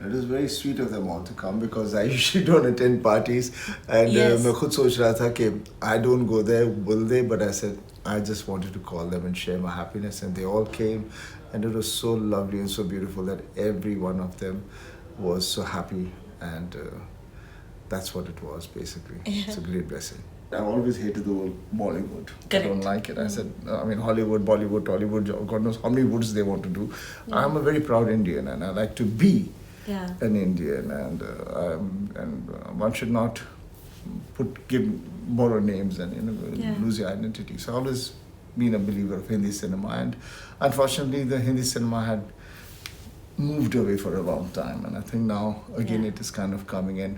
It was very sweet of them all to come because I usually don't attend parties and Yes. मैं खुद सोच रहा था कि I don't go there, will they? But I said I just wanted to call them and share my happiness, and they all came, and it was so lovely and so beautiful that every one of them was so happy, and that's what it was basically. It's a great blessing. I always hated the word Bollywood. I Correct. don't like it. I said, I mean, Hollywood, Bollywood, Tollywood, God knows how many woods they want to do. I'm a very proud Indian, and I like to be Yeah. an Indian, and one should not borrow names and Yeah. lose your identity. So I've always been a believer of Hindi cinema, and unfortunately, the Hindi cinema had moved away for a long time, and I think now again Yeah. it is kind of coming in.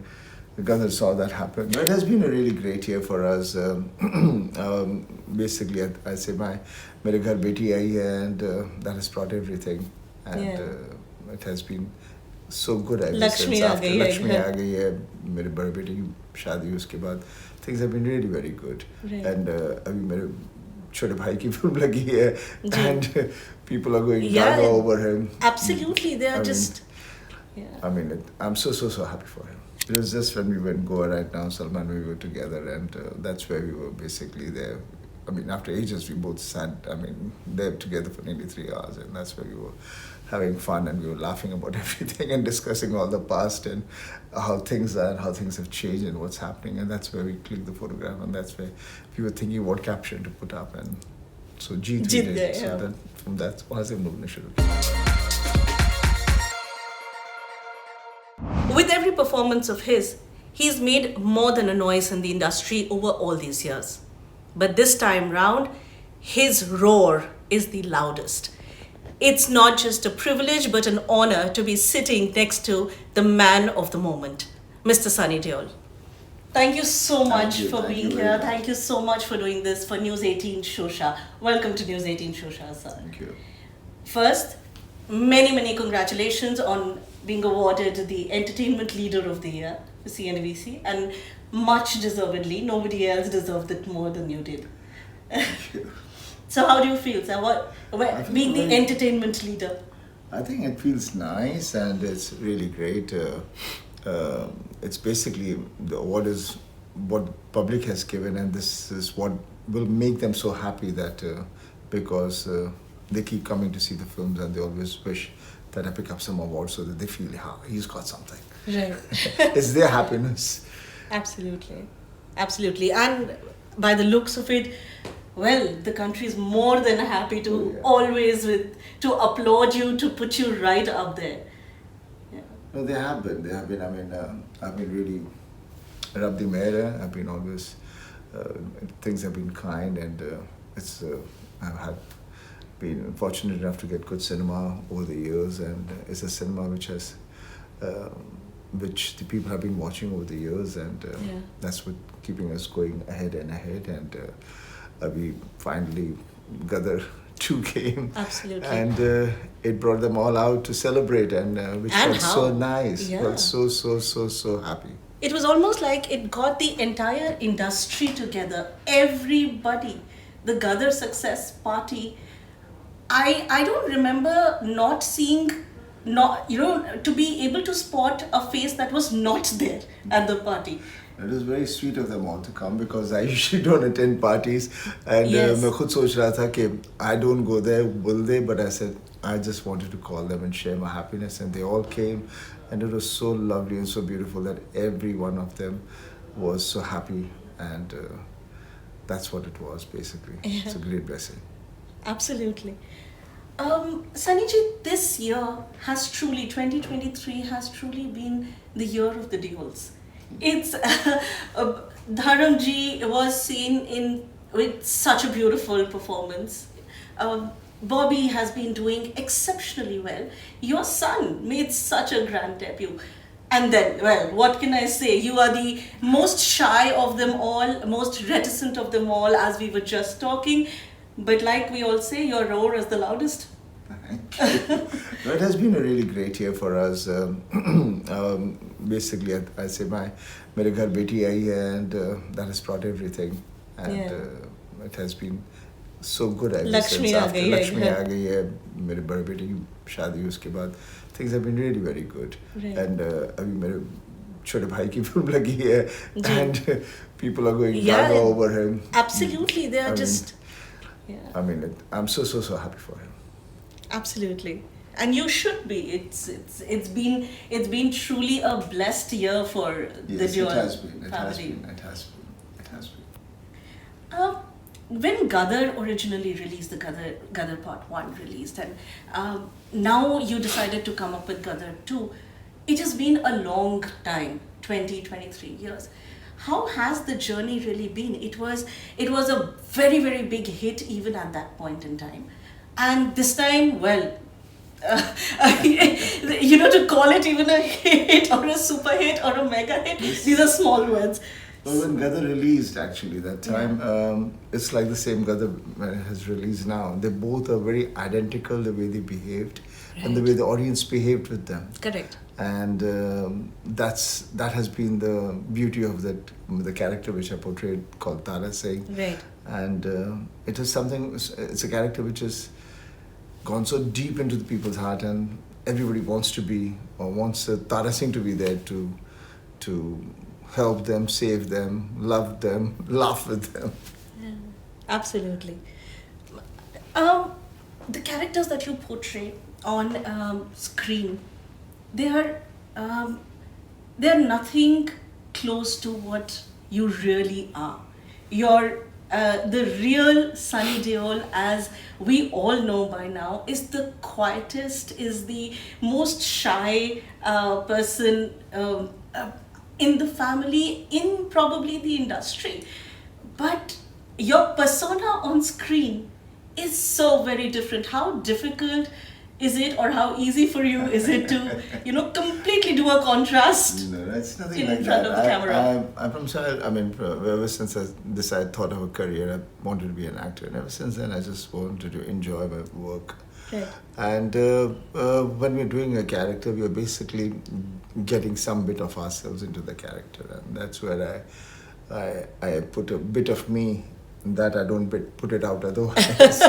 Gadar saw that happen. But it has been a really great year for us. Basically, I say मेरे घर बेटी आई है, and that has brought everything, and Yeah. it has been so good ever Lakshmi since. Uh After गई है Lakshmi घर. आ गई है, मेरे बड़े बेटे की शादी उसके बाद things have been really very good. Right. And अभी मेरे छोटे भाई की फिल्म लगी है, जी. and people are going Yeah. gaga over him. Absolutely, they are I mean, just. Yeah. I mean, I'm so happy for him. It was just when we went Goa right now, Salman, we were together, and that's where we were basically there. I mean, after ages, we both sat, there together for nearly 3 hours, and that's where we were having fun, and we were laughing about everything and discussing all the past and how things are and how things have changed and what's happening, and that's where we clicked the photograph, and that's where we were thinking what caption to put up, and so Jeet we Jeet did. गए, So yeah. that, from that, वहाँ से हम लोग ने शुरू किया. With every performance of his, he's made more than a noise in the industry over all these years. But this time round, his roar is the loudest. It's not just a privilege but an honor to be sitting next to the man of the moment, Mr. Sunny Deol. Thank you so much you, for thank being you very here. much. Thank you so much for doing this for News 18 Shosha. Welcome to News 18 Shosha, sir. Thank you. First, many congratulations on being awarded the Entertainment Leader of the Year for CNBC, and much deservedly. Nobody else deserved it more than you did. So how do you feel, sir? I feel Being the very- entertainment leader? I think it feels nice, and it's really great. It's basically what public has given, and this is what will make them so happy that because they keep coming to see the films, and they always wish that I pick up some awards so that they feel, he's got something. Right. It's their happiness. Absolutely. And by the looks of it, well, the country is more than happy to to applaud you, to put you right up there. Yeah. No, they have been. I've been really Rab di Mehra. I've been always, things have been kind, and I've been fortunate enough to get good cinema over the years, and it's a cinema which the people have been watching over the years, and that's what keeping us going ahead and ahead, and we finally Gadar 2 came. Absolutely. And it brought them all out to celebrate, and which And felt how? so nice. Yeah. Felt so happy. It was almost like it got the entire industry together. Everybody. The Gadar Success Party. I don't remember not seeing, to be able to spot a face that was not there at the party. It was very sweet of them all to come because I usually don't attend parties, and Yes. मैं खुद सोच रहा था कि I don't go there, will they? But I said I just wanted to call them and share my happiness, and they all came, and it was so lovely and so beautiful that every one of them was so happy, and that's what it was basically. Yeah. It's a great blessing. Absolutely. Sunnyji, this year 2023 has truly been the year of the Deols. It's Dharamji was seen with such a beautiful performance. Bobby has been doing exceptionally well. Your son made such a grand debut. And then, well, what can I say? You are the most shy of them all, most reticent of them all, as we were just talking. But like we all say, your roar is the loudest. Thank you. No, it has been a really great year for us. Basically, I say मेरे घर बेटी आई है, and that has brought everything, and it has been so good ever Lakshmi since. Uh After गई है Lakshmi घर. आ गई है, मेरे बड़े बेटे की शादी उसके बाद things have been really very good. Right. And अभी मेरे छोटे भाई की film लगी है, जी. and people are going Yeah, gaga over him. Absolutely, they are I mean, just. Yeah. I mean, I'm so happy for him. Absolutely, and you should be. It's been truly a blessed year for the Yes, Deol it has been. It has family. been. It has been. It has been. When Gadar originally released, the Gadar Part 1 released, and now you decided to come up with Gadar 2, it has been a long time, 23 years. How has the journey really been? It was a very, very big hit even at that point in time. And this time, well, to call it even a hit or a super hit or a mega hit, these are small words. Well, when Gadar released, actually, that time, it's like the same Gadar has released now. They both are very identical, the way they behaved, and the way the audience behaved with them. Correct. And that has been the beauty of the character which I portrayed, called Tara Singh. Right. And it is something. It's a character which has gone so deep into the people's heart, and everybody wants Tara Singh to be there to help them, save them, love them, laugh with them. Yeah, absolutely. The characters that you portray on screen, they are nothing close to what you really are. You're the real Sunny Deol, as we all know by now, is the quietest, is the most shy person in the family, in probably the industry. But your persona on screen is so very different. How difficult is it, or how easy for you is it to, completely do a contrast? No, it's nothing in like front that. of the camera? I'm from child. I mean, ever since I thought of a career, I wanted to be an actor, and ever since then, I just wanted to enjoy my work. Right. And when we're doing a character, we are basically getting some bit of ourselves into the character, and that's where I put a bit of me that I don't put it out otherwise.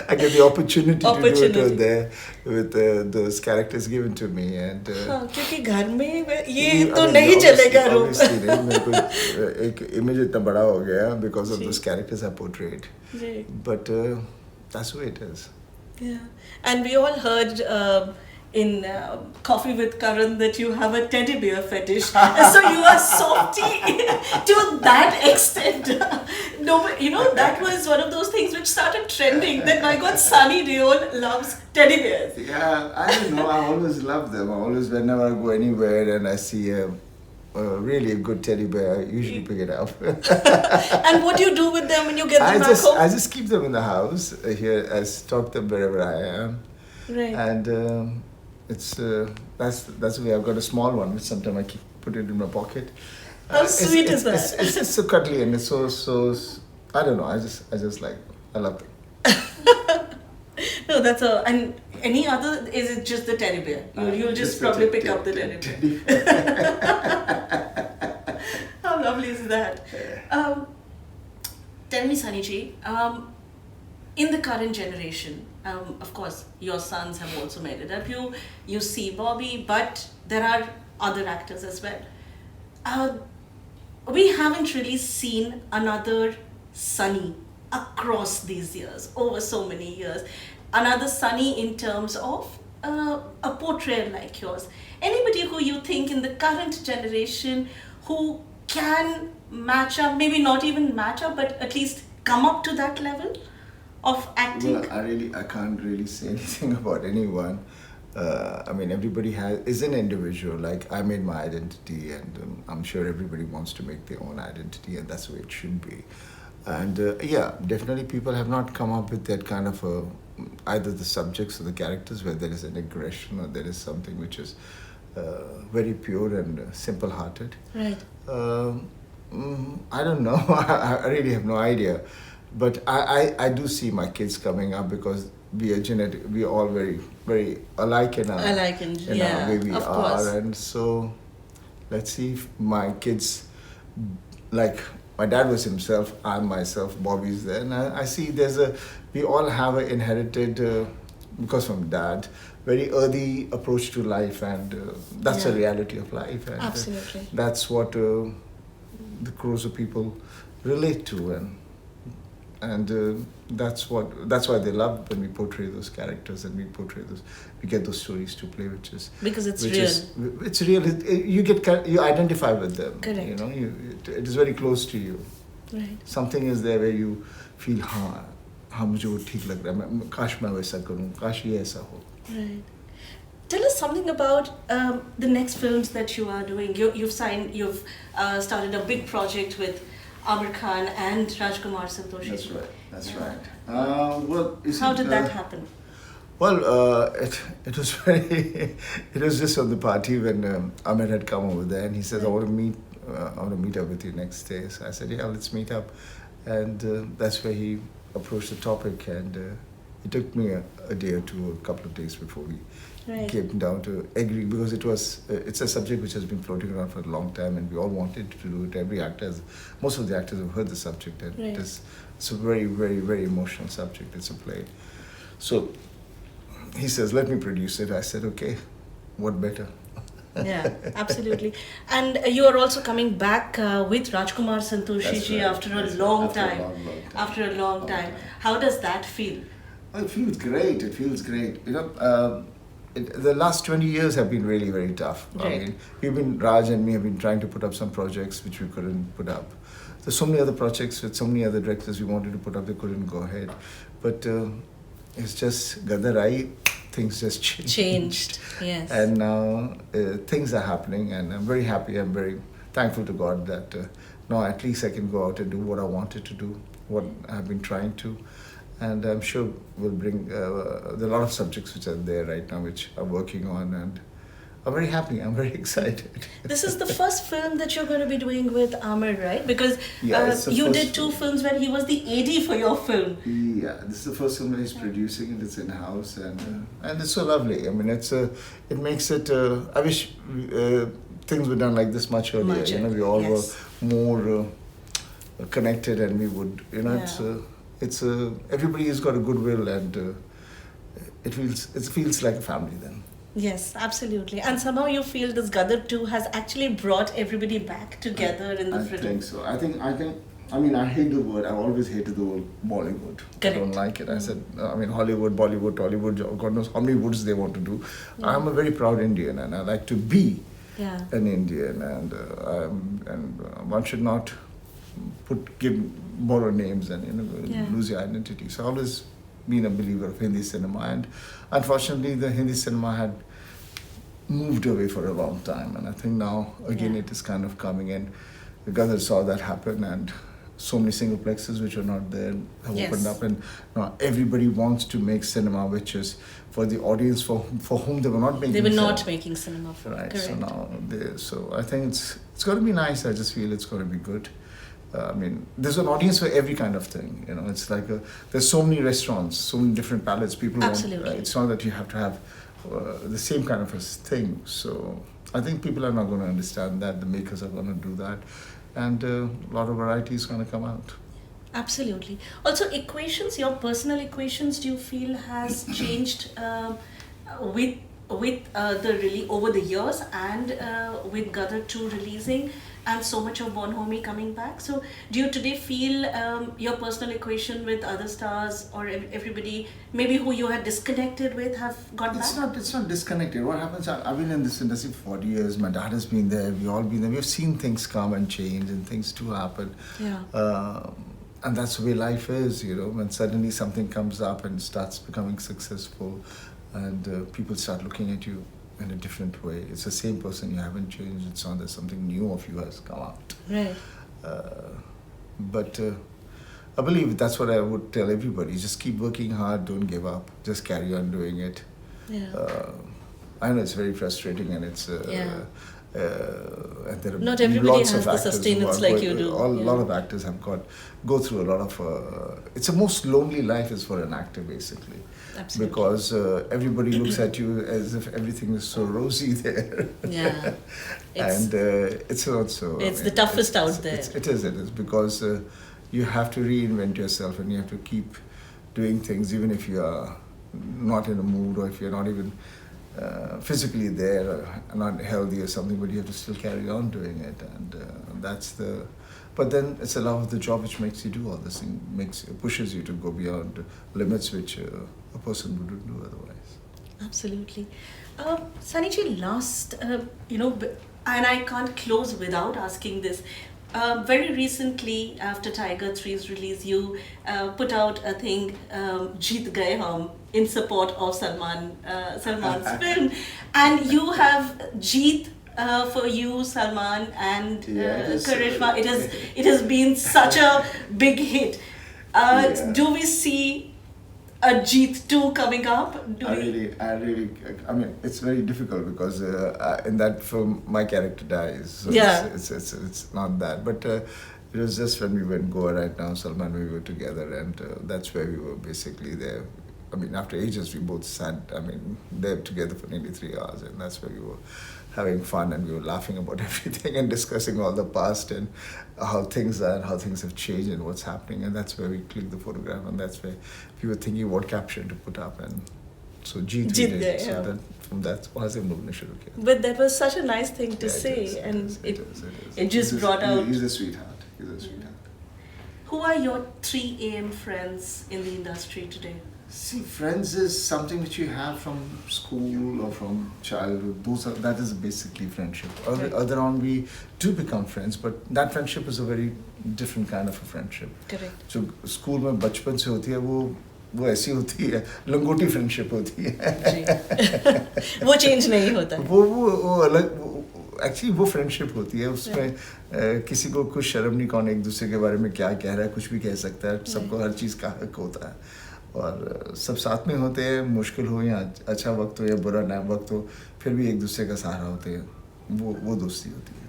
I get the opportunity to do it over there with those characters given to me, and क्योंकि घर में ये तो नहीं चलेगा रूप. Obviously नहीं, मेरे को एक image इतना बड़ा हो गया because of those characters I portrayed. Right. But that's the way it is. Yeah, and we all heard in Coffee with Karan that you have a teddy bear fetish. So you are softy to that extent. No, that was one of those things which started trending. That my God, Sunny Deol loves teddy bears. Yeah, I don't know. I always love them. I always, whenever I go anywhere and I see a really good teddy bear, I usually pick it up. And what do you do with them when you get them back home? I just keep them in the house here. I stock them wherever I am. Right. And it's that's the way. I've got a small one, which sometimes I put it in my pocket. How sweet is that? It's just so cuddly, and it's so I don't know. I love them. No, that's a. And any other? Is it just the teddy bear? You'll just probably pick up the teddy bear. How lovely is that? Tell me, Sunny ji, in the current generation, of course, your sons have also made a debut. You see Bobby, but there are other actors as well. We haven't really seen another Sunny across these years, over so many years. Another Sunny in terms of a portrayal like yours. Anybody who you think in the current generation who can match up, maybe not even match up, but at least come up to that level of acting? Well, I can't really say anything about anyone. I mean, everybody is an individual. Like, I made my identity, and I'm sure everybody wants to make their own identity, and that's the way it should be. And yeah, definitely people have not come up with that kind of either the subjects or the characters where there is an aggression or there is something which is very pure and simple-hearted. Right. I don't know. I really have no idea. But I do see my kids coming up because we are all very, very alike in our way we of are. Course. And so let's see if my kids, like my dad was himself, I'm myself, Bobby's there. And I see we all have an inherited because from dad, very earthy approach to life, and that's the reality of life. And, Absolutely. that's what the Crows of people relate to, and that's why they love when we portray those characters and we get those stories to play, because it's real. It's real. You identify with them. Correct. You know, it is very close to you. Right. Something is there where you feel, हाँ मुझे वो ठीक लग रहा है, मैं काश मैं वैसा करूँ, काश ये ऐसा हो. Right. Tell us something about the next films that you are doing. You've started a big project with Aamir Khan and Rajkumar Santoshi. That's right. Well, how did that happen? Well, it was very. It was just on the party when Aamir had come over there, and he says, "I want to meet up with you next day." So I said, "Yeah, let's meet up," and that's where he approached the topic, and it took me a day or two, a couple of days before we came down to agree, because it's a subject which has been floating around for a long time, and we all wanted to do it. Most of the actors have heard the subject, and it's a very, very, very emotional subject. It's a play. So he says, "Let me produce it." I said, "Okay, what better?" Yeah, absolutely. And you are also coming back with Rajkumar Santoshi ji after a long time. After a long time. How does that feel? Well, it feels great. You know, the last 20 years have been really very tough. Right. I mean, Raj and me have been trying to put up some projects which we couldn't put up. There's so many other projects with so many other directors we wanted to put up, they couldn't go ahead. But it's just Gadar, things just changed. Yes. And now things are happening, and I'm very happy. I'm very thankful to God that now at least I can go out and do what I wanted to do, what I've been trying to. And I'm sure we'll bring, there are a lot of subjects which are there right now which I'm working on, and I'm very happy, I'm very excited. This is the first film that you're going to be doing with Aamir, right? Because you did two films where he was the AD for your film. Yeah, this is the first film that he's producing, and it's in-house, and it's so lovely. I mean, it makes it, I wish things were done like this much earlier. You know, we all were more connected, and we would, you know, everybody has got a goodwill, and it feels like a family then. Yes, absolutely. And somehow you feel this Gadar 2 has actually brought everybody back together in the film. I think so. I mean, I hate the word. I've always hated the word Bollywood. Correct. I don't like it. I said, Hollywood, Bollywood, Tollywood, God knows how many woods they want to do. Yeah. I'm a very proud Indian, and I like to be an Indian, and one should not borrow names and lose your identity. So I've always been a believer of Hindi cinema, and unfortunately the Hindi cinema had moved away for a long time, and I think now again it is kind of coming in. Gadar saw that happen, and so many single plexes which are not there have opened up, and now everybody wants to make cinema which is for the audience for whom they were not making cinema. They were not making cinema for. Right. Correct. So now so I think it's going to be nice. I just feel it's going to be good. I mean, there's an audience for every kind of thing. You know, it's like there's so many restaurants, so many different palates. People Absolutely. want. It's not that you have to have the same kind of a thing. So I think people are not going to understand that. The makers are going to do that, and a lot of variety is going to come out. Absolutely. Also, equations. Your personal equations, do you feel has changed with the release over the years, and with Gadar 2 releasing, and so much of Born Homie coming back? So do you today feel your personal equation with other stars or everybody maybe who you had disconnected with have got back? It's not disconnected. What happens, I've been in this industry for 40 years. My dad has been there. We've all been there. We've seen things come and change, and things do happen. Yeah. And that's the way life is, you know, when suddenly something comes up and starts becoming successful, and people start looking at you in a different way. It's the same person, you haven't changed. It's not that something new of you has come out. Right. But I believe that's what I would tell everybody. Just keep working hard, don't give up. Just carry on doing it. Yeah. I know it's very frustrating, and it's and there are not everybody lots has of the sustenance like you do. A lot of actors have go through a lot of it's the most lonely life is for an actor, basically. Absolutely. Because everybody looks at you as if everything is so rosy there. Yeah. And it's not so. It's the toughest out there. It is because you have to reinvent yourself, and you have to keep doing things even if you are not in a mood, or if you're not even physically there, or not healthy or something, but you have to still carry on doing it, and that's the. But then it's the love of the job which makes you do all this thing, pushes you to go beyond limits which a person wouldn't do otherwise. Absolutely. Sunny last, and I can't close without asking this. Very recently, after Tiger 3's release, you put out a thing, Jeet Gaye Hum, in support of Salman's film. And you have Jeet for you, Salman, and Karishma. It has been such a big hit. Do we see a Jeet 2 coming up? I mean, it's very difficult because in that film, my character dies. So Yeah. It's not that. But it was just when we went Goa right now, Salman, we were together, and that's where we were basically there. I mean, after ages, we both sat, there together for nearly 3 hours, and that's where we were having fun, and we were laughing about everything and discussing all the past and how things are and how things have changed and what's happening, and that's where we clicked the photograph, and that's where we were thinking what caption to put up, and so Jeet we did. Gaye, So yeah. that, from that, But that was such a nice thing to say, it just brought out. He's a sweetheart. He's a sweetheart. Who are your 3 AM friends in the industry today? See, friends is something which you have from school or from childhood. That is basically friendship. Other on, we do become friends, but that friendship is a very different kind of a friendship. Correct. जो school में बचपन से होती है वो ऐसी होती है, लंगोटी फ्रेंडशिप होती है. जी. वो चेंज नहीं होता है. वो अलग एक्चुअली वो फ्रेंडशिप होती है, उसमें किसी को कुछ शर्म नहीं कौन एक दूसरे के बारे में क्या कह रहा है, कुछ भी कह सकता है, सबको हर चीज़ का हक होता है, और सब साथ में होते हैं, मुश्किल हो या अच्छा वक्त हो या बुरा ना वक्त हो, फिर भी एक दूसरे का सहारा होते हैं, वो दोस्ती होती है.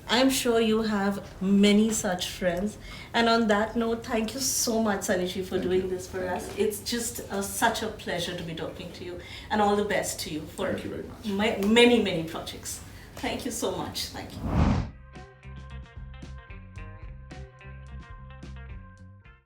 I'm sure you have many such friends. And on that note, thank you so much, Sanishi, for doing this for us. It's just such a pleasure to be talking to you. And all the best to you for Thank you very much. many, many projects. Thank you so much. Thank you.